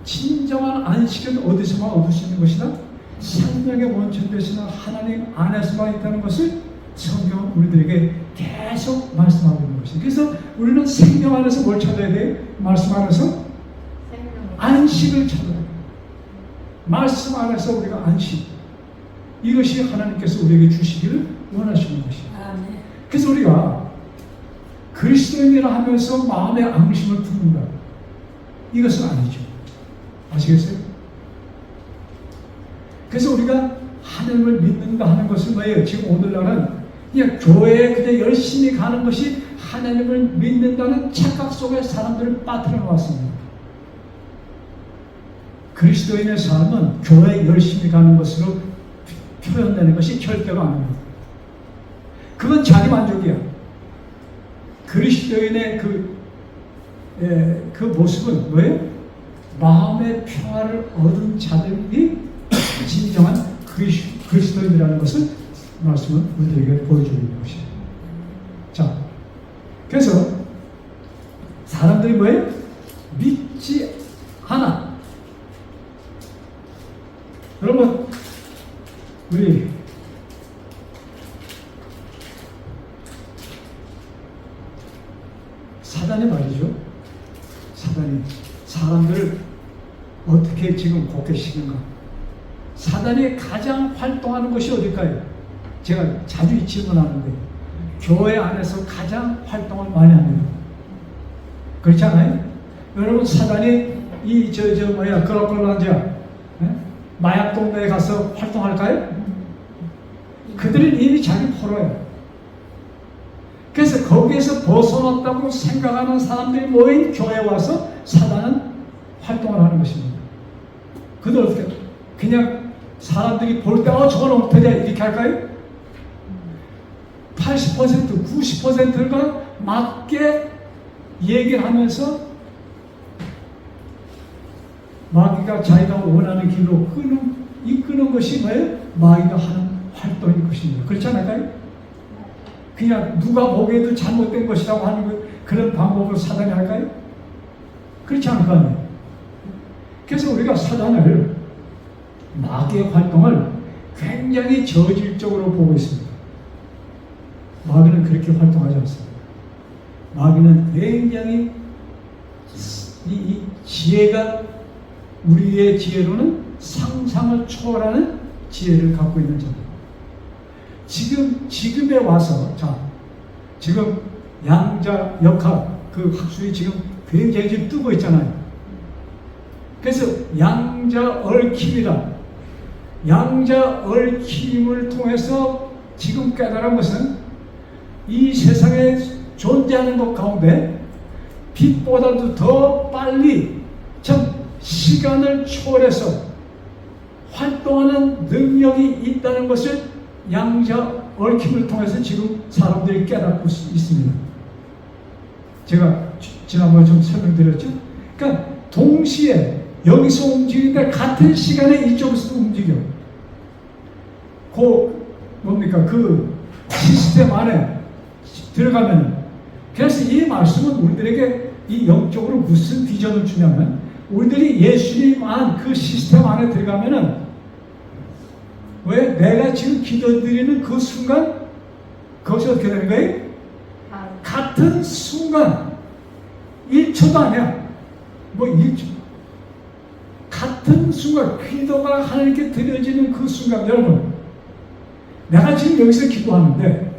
진정한 안식은 어디서만 얻을 수 있는 것이다? 생명의 원천 되시는 하나님 안에서만 있다는 것을 성경은 우리들에게 계속 말씀하고 있는 것이죠. 그래서 우리는 생명 안에서 뭘 찾아야 돼요? 말씀 안에서 안식을 찾아야 돼요. 말씀 안에서 우리가 안식, 이것이 하나님께서 우리에게 주시기를 원하시는 것이에요. 그래서 우리가 그리스도인이라 하면서 마음의 앙심을 품는다, 이것은 아니죠. 아시겠어요? 그래서 우리가 하나님을 믿는다 하는 것은 뭐예요? 지금 오늘날은 그냥 교회에 그냥 열심히 가는 것이 하나님을 믿는다는 착각 속에 사람들을 빠뜨려 놓았습니다. 그리스도인의 삶은 교회에 열심히 가는 것으로 표현되는 것이 절대가 아닙니다. 그건 자기 만족이야. 그리스도인의 그 모습은 뭐예요? 마음의 평화를 얻은 자들이 진정한 그리스도인이라는 것을 말씀은 우리에게 보여주고 있는 것이에요. 자, 그래서 사람들이 뭐예요? 믿지 않아. 여러분, 우리 사단이 말이죠. 사단이 사람들을 어떻게 지금 곱게시키는가? 사단이 가장 활동하는 것이 어딜까요? 제가 자주 질문하는데 교회 안에서 가장 활동을 많이 합니다. 그렇지 않아요? 여러분, 사단이 그럴걸란지야 마약 동네에 가서 활동할까요? 그들은 이미 자기 포로예요. 그래서 거기에서 벗어났다고 생각하는 사람들이 모인 교회에 와서 사단은 활동을 하는 것입니다. 그들 어떻게 그냥 사람들이 볼 때 저건 어떻게 돼? 이렇게 할까요? 80%, 90%가 맞게 얘기를 하면서 마귀가 자기가 원하는 길로 이끄는 것이 뭐예요? 마귀가 하는 활동일 것입니다. 그렇지 않을까요? 그냥 누가 보기에도 잘못된 것이라고 하는 그런 방법으로 사단이 할까요? 그렇지 않을 거 아니에요. 그래서 우리가 사단을, 마귀의 활동을 굉장히 저질적으로 보고 있습니다. 마귀는 그렇게 활동하지 않습니다. 마귀는 굉장히 이 지혜가 우리의 지혜로는 상상을 초월하는 지혜를 갖고 있는 자입니다. 지금에 와서, 지금 양자 역학 그 학술이 지금 굉장히 지금 뜨고 있잖아요. 그래서 양자 얽힘을 통해서 지금 깨달은 것은 이 세상에 존재하는 것 가운데 빛보다도 더 빨리 시간을 초월해서 활동하는 능력이 있다는 것을 양자 얽힘을 통해서 지금 사람들이 깨닫고 있습니다. 제가 지난번에 좀 설명드렸죠? 그러니까 동시에 여기서 움직이는데 같은 시간에 이쪽에서도 움직여. 그 시스템 안에 들어가면, 그래서 이 말씀은 우리들에게 이 영적으로 무슨 비전을 주냐면, 우리들이 예수님 안 그 시스템 안에 들어가면은 왜 내가 지금 기도드리는 그 순간 그것이 어떻게 되는 거예요? 같은 순간 1초도 아니야. 1초. 같은 순간 기도가 하나님께 드려지는 그 순간, 여러분, 내가 지금 여기서 기도하는데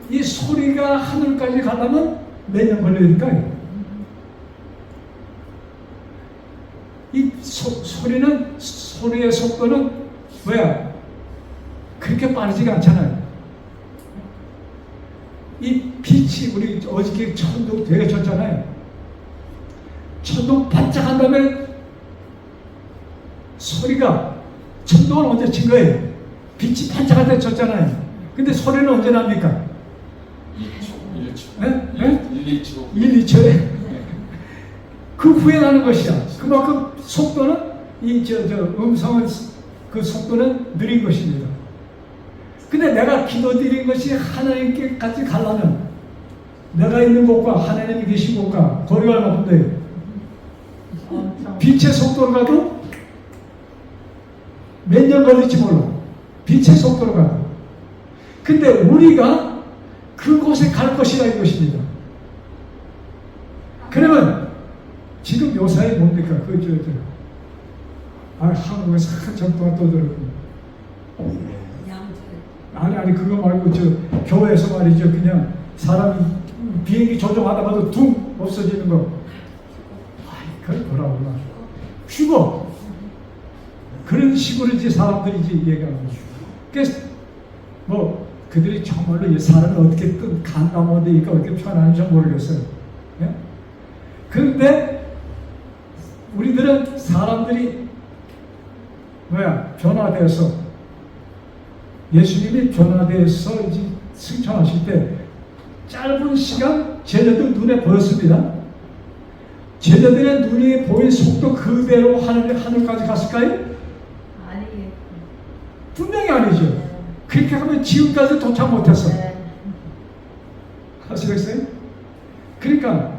이 소리가 하늘까지 가려면 몇 년 걸려야 될까요? 이 소리의 속도는 뭐야? 그렇게 빠르지가 않잖아요. 이 빛이 우리 어저께 천둥 되게 쳤잖아요. 천둥 반짝한 다음에 소리가 천둥은 언제 친 거예요? 빛이 반짝할 때 쳤잖아요. 근데 소리는 언제 납니까? 1초. 네? 네? 1, 2초. 1, 2초에 그 후에 나는 것이야. 그만큼 속도는 음성은 그 속도는 느린 것입니다. 근데 내가 기도드린 것이 하나님께까지 가려면 내가 있는 곳과 하나님이 계신 곳과 거리가 얼마큼 돼요? 빛의 속도로 가도 몇 년 걸릴지 몰라. 빛의 속도로 가도. 근데 우리가 그곳에 갈 것이라 이것입니다. 그러면 지금 요사이 뭡니까? 한국에서 한참 동안 떠들었군요. 아니 그거 말고 교회에서 말이죠. 그냥 사람이 비행기 조종하다가도 둥 없어지는 거. 그걸 뭐라고 하나? 휴거. 그런 식으로 이제 사람들이 이제 얘기하는 거죠. 그래서 뭐 그들이 정말로 이 사람이 어떻게 또 간담원되니까 어떻게 편안한지 모르겠어요. 예? 그런데 우리들은 사람들이 변화돼서 예수님이 변화돼서 이제 승천하실 때 짧은 시간 제자들 눈에 보였습니다. 제자들의 눈이 보인 속도 그대로 하늘까지 갔을까요? 아니에요. 분명히 아니죠. 그렇게 하면 지금까지 도착 못했어. 아시겠어요? 그러니까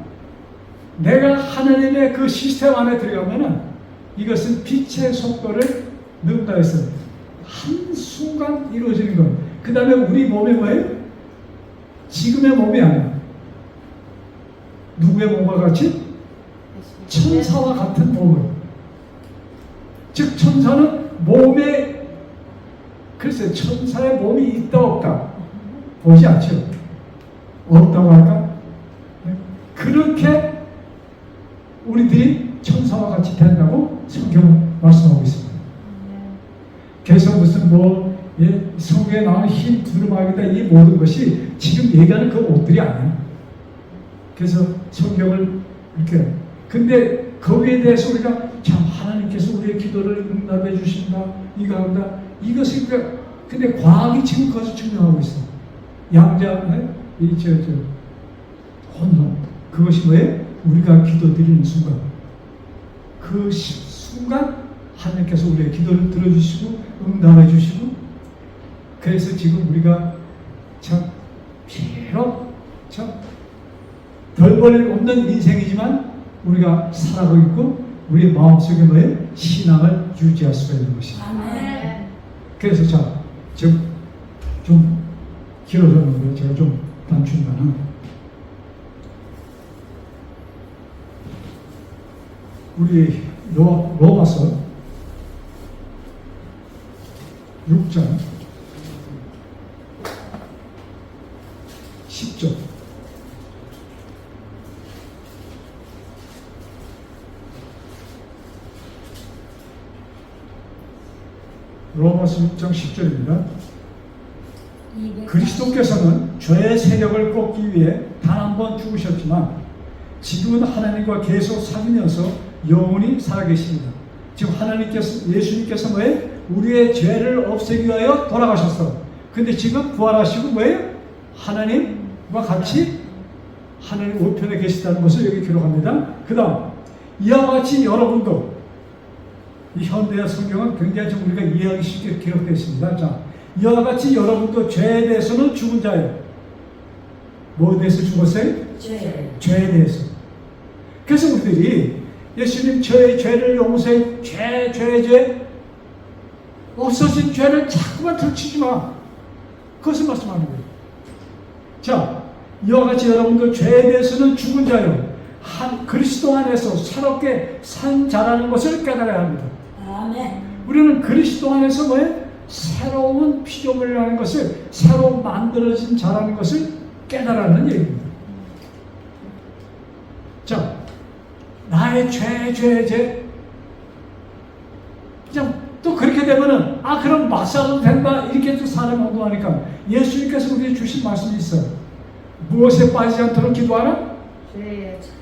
내가 하나님의 그 시스템 안에 들어가면은 이것은 빛의 속도를 능가해서 한순간 이루어지는 것. 그 다음에 우리 몸이 뭐예요? 지금의 몸이 아니야. 누구의 몸과 같이? 천사와 같은 몸을. 즉 천사는 몸에 글쎄 천사의 몸이 있다 없다 보지 않죠. 없다고 할까? 그렇게 우리들이 천사와 같이 된다고 성경은 말씀하고 있습니다. 그래서 무슨 성경에 나오는 흰 두루마기다 이 모든 것이 지금 얘기하는 그 옷들이 아니야. 그래서 성경을 이렇게 근데 거기에 대해서 우리가 참 하나님께서 우리의 기도를 응답해 주신다 이거 한다 이것이 근데 과학이 지금 그것을 증명하고 있어. 양자 혼성 그것이 뭐예요? 우리가 기도드리는 순간 그 순간 하나님께서 우리의 기도를 들어주시고 응답해 주시고 그래서 지금 우리가 참 비록 참 별 볼 없는 인생이지만 우리가 살아가고 있고 우리의 마음속에 뭐예요? 신앙을 유지할 수가 있는 것입니다. 그래서 지금 좀 길어졌는데 제가 좀 단축만 우리 로마서 6장 10절 로마서 6장 10절입니다. 그리스도께서는 죄의 세력을 꺾기 위해 단 한 번 죽으셨지만 지금은 하나님과 계속 사귀면서 영원히 살아계십니다. 지금 예수님께서 뭐예요? 우리의 죄를 없애기 위하여 돌아가셨어. 근데 지금 부활하시고 뭐예요? 하나님과 같이 하나님 우편에 계시다는 것을 여기 기록합니다. 그 다음 이와 같이 여러분도 이 현대의 성경은 굉장히 좀 우리가 이해하기 쉽게 기록되어 있습니다. 자, 이와 같이 여러분도 죄에 대해서는 죽은 자예요. 뭐에 대해서 죽었어요? 죄에 대해서. 그래서 우리들이 예수님 죄를 용서해 죄 없어진 죄를 자꾸만 들추지 마. 그것을 말씀하는 거예요. 자, 이와 같이 여러분도 죄에 대해서는 죽은 자요. 그리스도 안에서 새롭게 산 자라는 것을 깨달아야 합니다. 아멘. 우리는 그리스도 안에서 뭐예요? 새로운 피조물이라는 것을, 새로 만들어진 자라는 것을 깨달아는 얘기입니다. 자, 나의 죄. 그냥 또 그렇게 되면은, 그럼 막사도 된다. 이렇게 또 사람이 행동하니까 예수님께서 우리에게 주신 말씀이 있어요. 무엇에 빠지지 않도록 기도하라?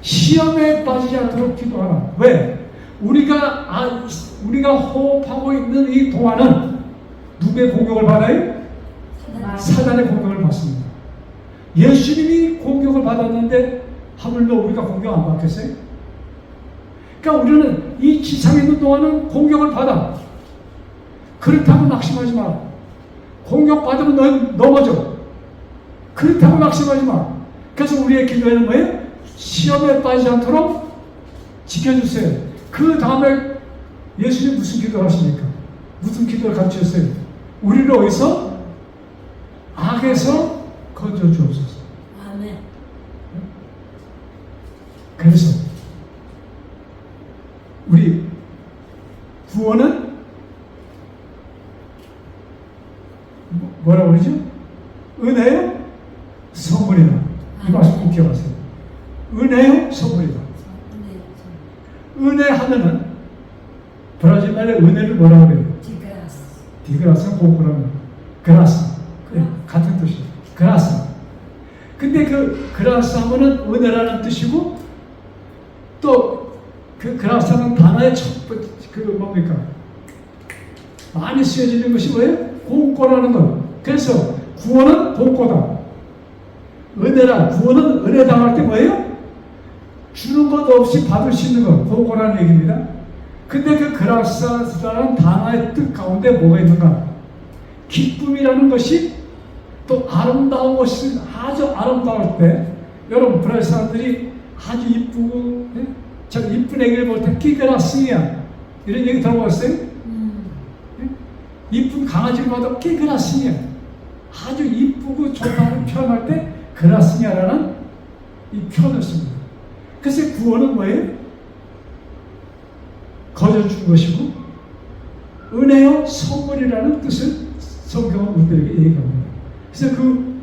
시험에 빠지지 않도록 기도하라. 왜? 우리가 호흡하고 있는 이 동안은 누구의 공격을 받아요? 사단의 공격을 받습니다. 예수님이 공격을 받았는데 하물며 우리가 공격 안 받겠어요? 그러니까 우리는 이 지상에 있는 동안은 공격을 받아. 그렇다고 낙심하지 마. 공격받으면 넌 넘어져. 그렇다고 낙심하지 마. 그래서 우리의 기도에는 뭐예요? 시험에 빠지지 않도록 지켜주세요. 그 다음에 예수님 무슨 기도를 하십니까? 무슨 기도를 가르치셨어요? 우리를 어디서? 악에서 건져 주옵소서. 아멘. 그래서 우리 구원은 뭐라고 그러죠? 은혜요? 선물이다. 이 말씀 꼭 기억하세요. 은혜요? 선물이다. 은혜 하면은 브라질 말에 은혜를 뭐라고 그래요? 디그라스는 고꾸라는 그라스. 네, 같은 뜻이에요. 그라스. 근데 그 그라스 하면은 은혜라는 뜻이고, 또 그 그라스는 단어의 첫 번째 뭡니까? 많이 쓰여지는 것이 뭐예요? 공고라는 것. 그래서 구원은 공고다. 은혜라, 구원은 은혜 당할 때 뭐예요? 주는 것 없이 받을 수 있는 것, 공고라는 얘기입니다. 근데 그 그라스라는 단어의 뜻 가운데 뭐가 있는가? 기쁨이라는 것이 또 아름다운 것이, 아주 아름다울 때, 여러분 브라질 사람들이 아주 이쁘고, 저 이쁜 애기를 볼 때 끼그라스냐 이런 얘기 들어봤어요? 이쁜 강아지를 봐도 끼그라스냐, 아주 이쁘고 좋다는 표현할 때 그라스냐라는 이 표현을 씁니다. 그래서 구원은 뭐예요? 거저 준 것이고 은혜요 선물이라는 뜻을 성경은 우리에게 얘기합니다. 그래서 그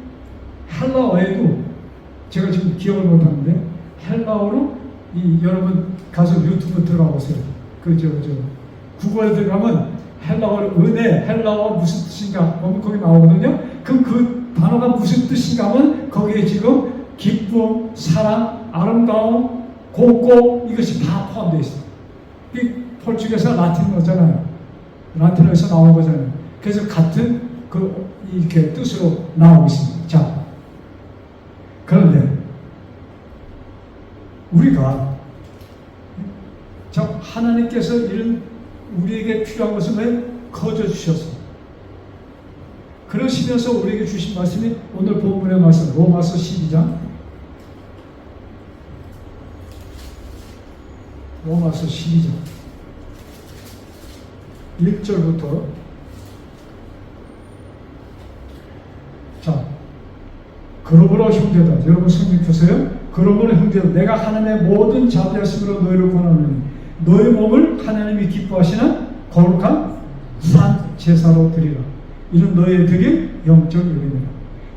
헬라어에도 제가 지금 기억을 못하는데 헬라어로 여러분 가서 유튜브 들어가보세요. 구글에 들어가면 헬라어로 은혜, 헬라어 무슨 뜻인가 보면 거기 나오거든요. 그 단어가 무슨 뜻인가 하면 거기에 지금 기쁨, 사랑, 아름다움, 고고 이것이 다 포함되어 있어요. 이 포르투기에서 라틴어잖아요. 라틴어에서 나온 거잖아요. 그래서 같은 이렇게 뜻으로 나오고 있습니다. 자, 그런데 우리가 하나님께서 이런 우리에게 필요한 것을 왜 거저 주셔서 그러시면서 우리에게 주신 말씀이 오늘 본문의 말씀 로마서 12장 로마서 12장 1절부터 자, 그러므로 형제다. 여러분 성경 보세요. 그러므로 형제다. 내가 하나님의 모든 자비하심으로 너희를 권하노니 너희 몸을 하나님이 기뻐하시는 거룩한 산 제사로 드리라. 이는 너희의 드릴 영적 예배니라.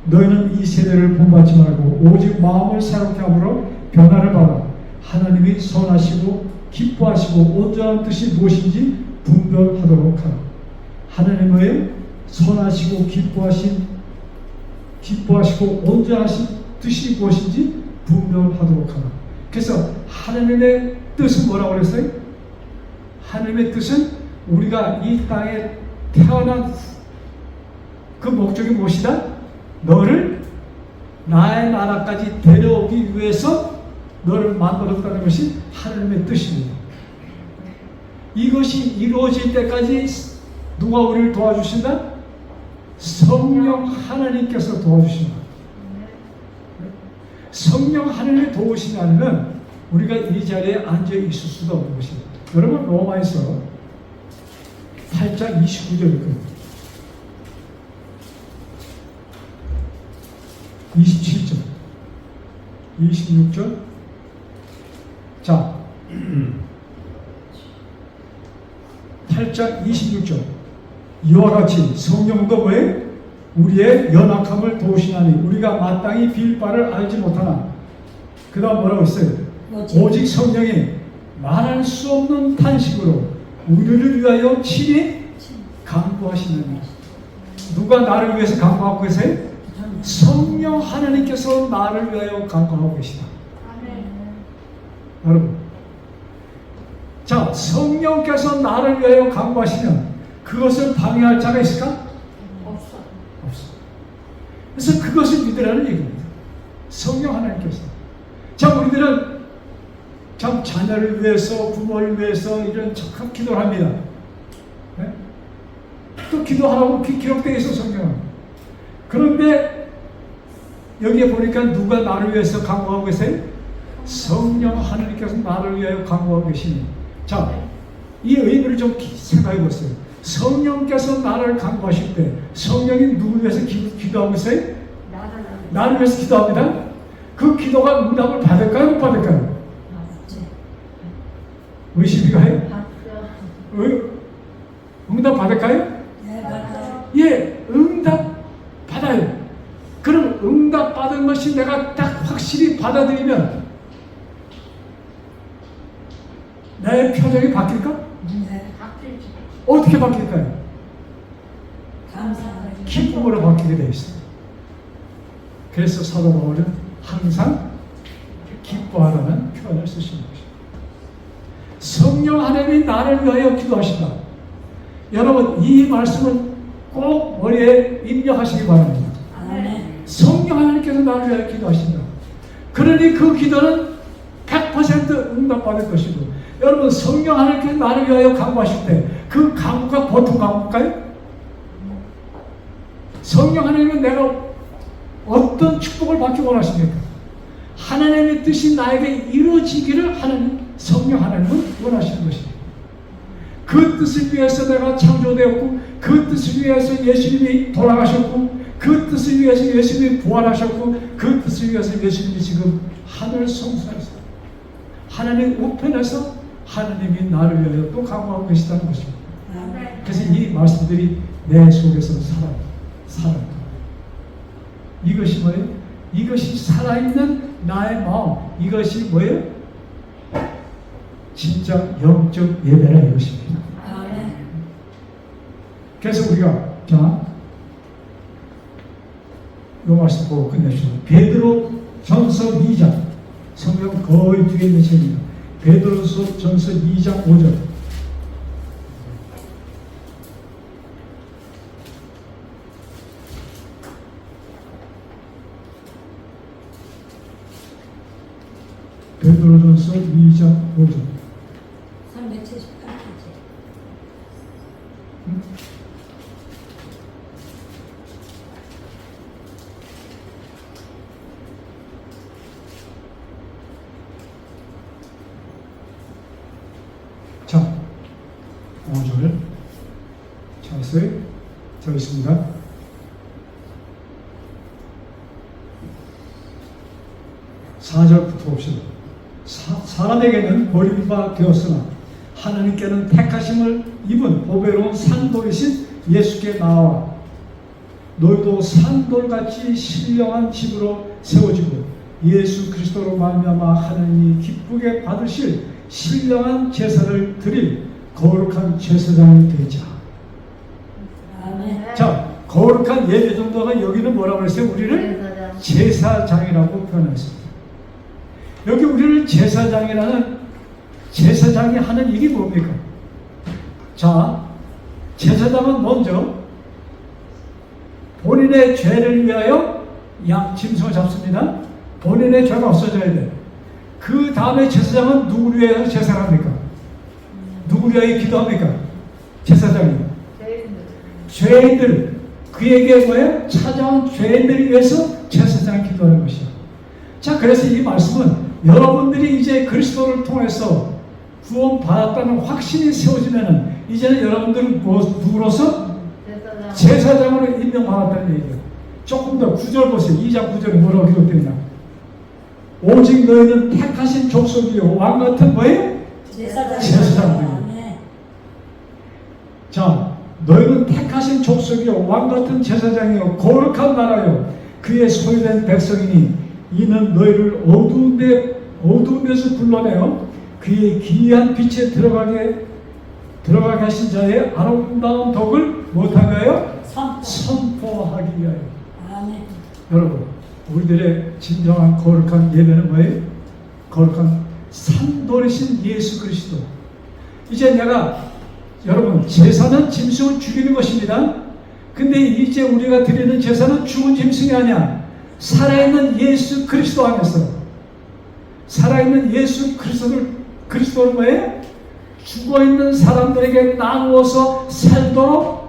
너희는 이 세대를 본받지 말고 오직 마음을 새롭게 함으로 변화를 받아 하나님이 선하시고 기뻐하시고 온전한 뜻이 무엇인지 분별하도록 하라. 하나님의 선하시고 기뻐하시고 온전하신 뜻이 무엇인지 분별하도록 하라. 그래서 하나님의 뜻은 뭐라고 그랬어요? 하나님의 뜻은 우리가 이 땅에 태어난 그 목적이 무엇이다? 너를 나의 나라까지 데려오기 위해서 너를 만들었다는 것이 하나님의 뜻입니다. 이것이 이루어질 때까지 누가 우리를 도와주신다? 성령 하나님께서 도와주신다. 성령 하나님이 도우시지 않으면 우리가 이 자리에 앉아 있을 수도 없는 것입니다. 여러분 로마에서 8장 29절일 거예요. 27절 26절 자 8장 26절 이와 같이 성령도 뭐예요? 우리의 연약함을 도우시나니 우리가 마땅히 빌 바를 알지 못하나. 그 다음 뭐라고 했어요? 오직 성령이 말할 수 없는 탄식으로 우리를 위하여 친히 간구하시느니라. 누가 나를 위해서 간구하고 계세요? 성령 하나님께서 나를 위하여 간구하고 계시다. 여러분, 자, 성령께서 나를 위하여 간구하시면 그것을 방해할 자가 있을까? 없어. 그래서 그것을 믿으라는 얘기입니다. 성령 하나님께서. 자, 우리들은 참 자녀를 위해서, 부모를 위해서 이런 척한 기도를 합니다. 네? 또 기도하라고 기록되어 있어, 성경은. 그런데 여기에 보니까 누가 나를 위해서 간구하고 계세요? 성령 하나님께서 나를 위하여 간구하고 계시니. 자, 이 의미를 좀 생각해 보세요. 성령께서 나를 간구하실 때 성령이 누구를 위해서 기도하고 계세요? 나를 위해서 기도합니다. 그 기도가 응답을 받을까요? 못 받을까요? 의심이 가요? 응답 받을까요? 예, 응답 받아요. 그럼 응답 받은 것이 내가 딱 확실히 받아들이면 내 표정이 바뀔까? 어떻게 바뀔까요? 기쁨으로 바뀌게 되어 있어요. 그래서 사도 바울은 항상 기뻐하라는 표현을 쓰시는 것입니다. 성령 하나님이 나를 위하여 기도하신다. 여러분, 이 말씀은 꼭 머리에 입력하시기 바랍니다. 성령 하나님께서 나를 위하여 기도하신다. 그러니 그 기도는 100% 응답받을 것이고, 여러분, 성령 하나님께서 나를 위하여 간구하실 때 그 간구가 보통 간구일까요? 성령 하나님은 내가 어떤 축복을 받기 원하십니까? 하나님의 뜻이 나에게 이루어지기를 하나님, 성령 하나님은 원하시는 것입니다. 그 뜻을 위해서 내가 창조되었고, 그 뜻을 위해서 예수님이 돌아가셨고, 그 뜻을 위해서 예수님이 부활하셨고, 그 뜻을 위해서 예수님이 지금 하늘 성소에서 하나님 우편에서 하나님이 나를 위하여 또 간구하고 계시다는 것입니다. 그래서 이 말씀들이 내 속에서 살아요. 이것이 뭐예요? 이것이 살아있는 나의 마음. 이것이 뭐예요? 진짜 영적 예배라 이것입니다. 그래서 우리가 자, 이 말씀 보고 끝내주죠. 베드로 전서 2장. 성경 거의 뒤에 있는 책입니다. 베드로서 전서 2장 5절. 베드로전서 2장 5절. 378페이지. 자, 5절. 찾았어요? 저 있습니다. (4절부터) 봅시다. 사람에게는 버림바 되었으나 하나님께는 택하심을 입은 보배로운 산돌이신 예수께 나와 너희도 산돌같이 신령한 집으로 세워지고 예수 그리스도로 말미암아 하나님이 기쁘게 받으실 신령한 제사를 드릴 거룩한 제사장이 되자. 아멘. 자, 거룩한 예배 정도가 여기는 뭐라고 했어요? 우리를 제사장이라고 표현했습니다. 여기 우리를 제사장이라는, 제사장이 하는 일이 뭡니까? 자, 제사장은 먼저 본인의 죄를 위하여 짐승을 잡습니다. 본인의 죄가 없어져야 돼. 그 다음에 제사장은 누구를 위하여 제사를 합니까? 누구를 위하여 기도합니까? 제사장이 죄인들, 그에게 뭐예요? 찾아온 죄인들을 위해서 제사장이 기도하는 것이야. 자, 그래서 이 말씀은 여러분들이 이제 그리스도를 통해서 구원받았다는 확신이 세워지면은 이제는 여러분들은 누구로서? 제사장으로 임명받았다는 얘기예요. 조금 더 9절 보세요. 2장 9절에 뭐라고 기록되냐? 오직 너희는 택하신 족속이요 왕같은 뭐예요? 제사장들이요. 자, 너희는 택하신 족속이요 왕같은 제사장이요 거룩한 나라요 그의 소유된 백성이니 이는 너희를 어두움에서 불러내어 그의 기이한 빛에 들어가게 하신 자의 아름다운 덕을 못하가요? 선포하기 위하여. 아멘. 여러분, 우리들의 진정한 거룩한 예배는 뭐예요? 거룩한 산돌이신 예수 그리스도. 이제 여러분, 제사는 짐승을 죽이는 것입니다. 근데 이제 우리가 드리는 제사는 죽은 짐승이 아니야. 살아있는 예수 그리스도 안에서. 살아있는 예수 그리스도는 뭐예요? 죽어있는 사람들에게 나누어서 살도록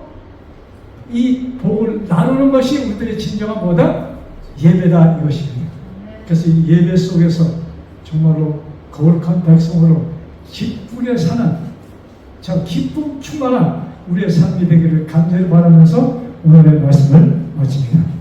이 복을 나누는 것이 우리들의 진정한 뭐다? 예배다 이것입니다. 그래서 이 예배 속에서 정말로 거룩한 백성으로 기쁘게 사는 저 기쁨 충만한 우리의 삶이 되기를 간절히 바라면서 오늘의 말씀을 마칩니다.